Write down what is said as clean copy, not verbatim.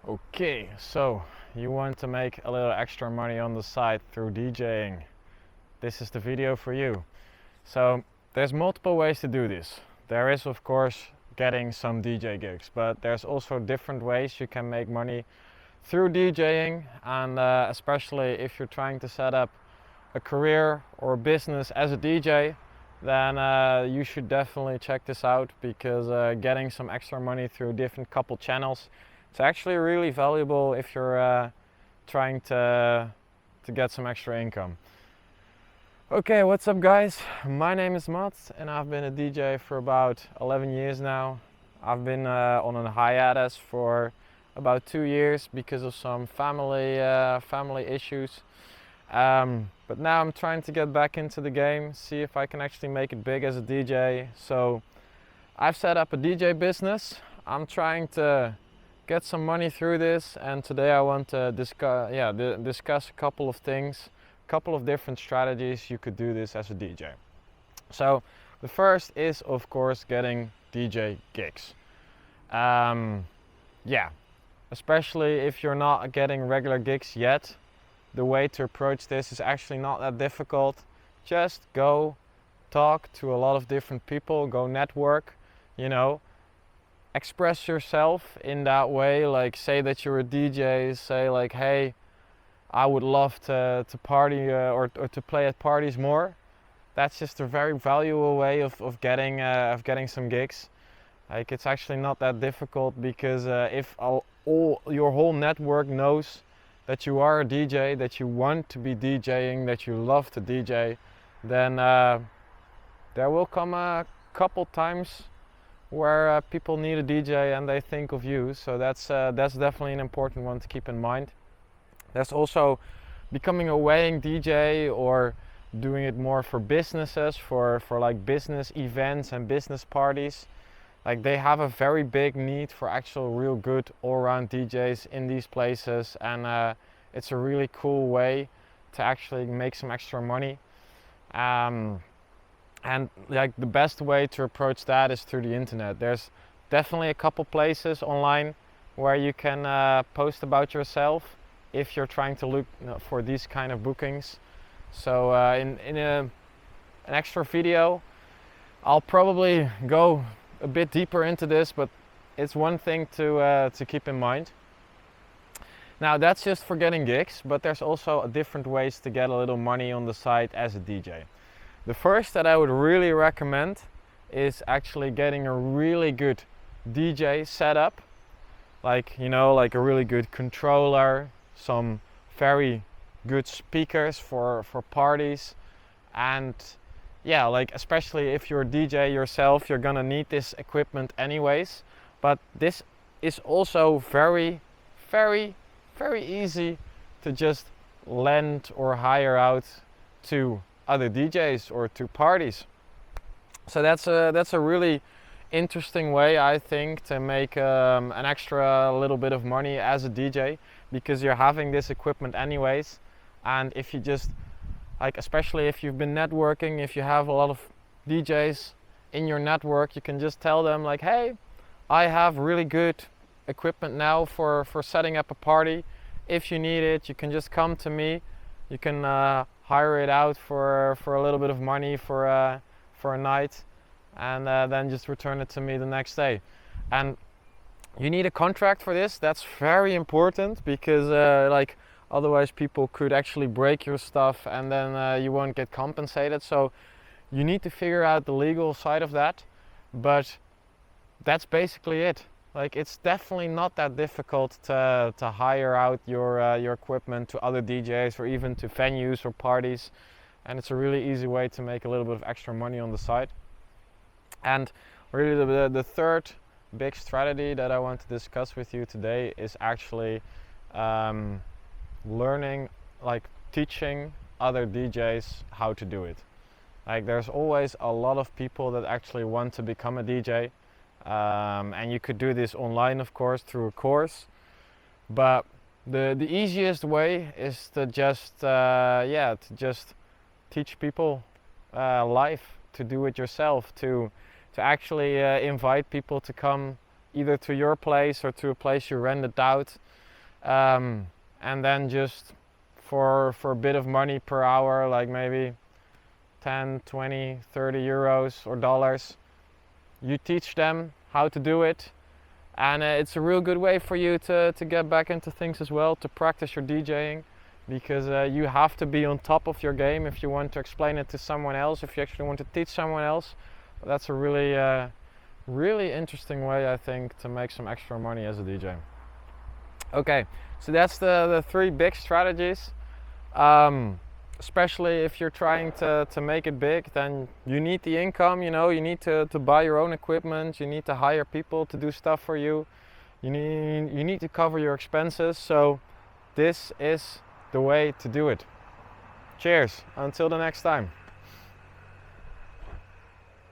Okay, so you want to make a little extra money on the side through DJing. This is the video for you. So there's multiple ways to do this. There is of course getting some DJ gigs, but there's also different ways you can make money through DJing, and especially if you're trying to set up a career or a business as a DJ, then you should definitely check this out, because getting some extra money through different couple channels, it's actually really valuable if you're trying to get some extra income. Okay, what's up guys? My name is Mats and I've been a DJ for about 11 years now. I've been on a hiatus for about 2 years because of some family issues. But now I'm trying to get back into the game, see if I can actually make it big as a DJ. So I've set up a DJ business. I'm trying to get some money through this, and today I want to discuss a couple of things, a couple of different strategies you could do this as a DJ. So the first is of course getting DJ gigs. Especially if you're not getting regular gigs yet, the way to approach this is actually not that difficult. Just go talk to a lot of different people, go network, express yourself in that way. Like, say that you're a DJ, say like, hey, I would love to party or to play at parties more. That's just a very valuable way of getting some gigs. Like, it's actually not that difficult, because if your whole network knows that you are a DJ, that you want to be DJing, that you love to DJ, then there will come a couple times where people need a DJ and they think of you. So that's definitely an important one to keep in mind. There's also becoming a weighing DJ, or doing it more for businesses, for like business events and business parties. Like, they have a very big need for actual real good all-around DJs in these places, and it's a really cool way to actually make some extra money. And like, the best way to approach that is through the internet. There's definitely a couple places online where you can post about yourself if you're trying to look for these kind of bookings. So in an extra video, I'll probably go a bit deeper into this, but it's one thing to keep in mind. Now, that's just for getting gigs, but there's also different ways to get a little money on the side as a DJ. The first that I would really recommend is actually getting a really good DJ setup, like a really good controller, some very good speakers for parties, and like, especially if you're a DJ yourself, you're gonna need this equipment anyways. But this is also very, very, very easy to just lend or hire out to other DJs or to parties. So that's a really interesting way, I think, to make an extra little bit of money as a DJ, because you're having this equipment anyways. And if you just, like, especially if you've been networking, if you have a lot of DJs in your network, you can just tell them like, hey, I have really good equipment now for setting up a party. If you need it, you can just come to me. You can hire it out for a little bit of money for a night, and then just return it to me the next day. And you need a contract for this. That's very important, because like, otherwise people could actually break your stuff, and then you won't get compensated. So you need to figure out the legal side of that, but that's basically it. Like, it's definitely not that difficult to hire out your equipment to other DJs, or even to venues or parties, and it's a really easy way to make a little bit of extra money on the side. And really the third big strategy that I want to discuss with you today is actually learning, like, teaching other DJs how to do it. Like, there's always a lot of people that actually want to become a DJ. And you could do this online, of course, through a course, but the easiest way is to just teach people live, to do it yourself, to actually invite people to come either to your place or to a place you rented out, and then just for a bit of money per hour, like maybe 10, 20, 30 euros or dollars, you teach them how to do it. And it's a real good way for you to get back into things as well, to practice your DJing, because you have to be on top of your game if you want to explain it to someone else, if you actually want to teach someone else. But that's a really interesting way, I think, to make some extra money as a DJ. Okay, so that's the 3 big strategies. Especially if you're trying to make it big, then you need the income, you know, you need to buy your own equipment, you need to hire people to do stuff for you, you need to cover your expenses. So this is the way to do it. Cheers, until the next time.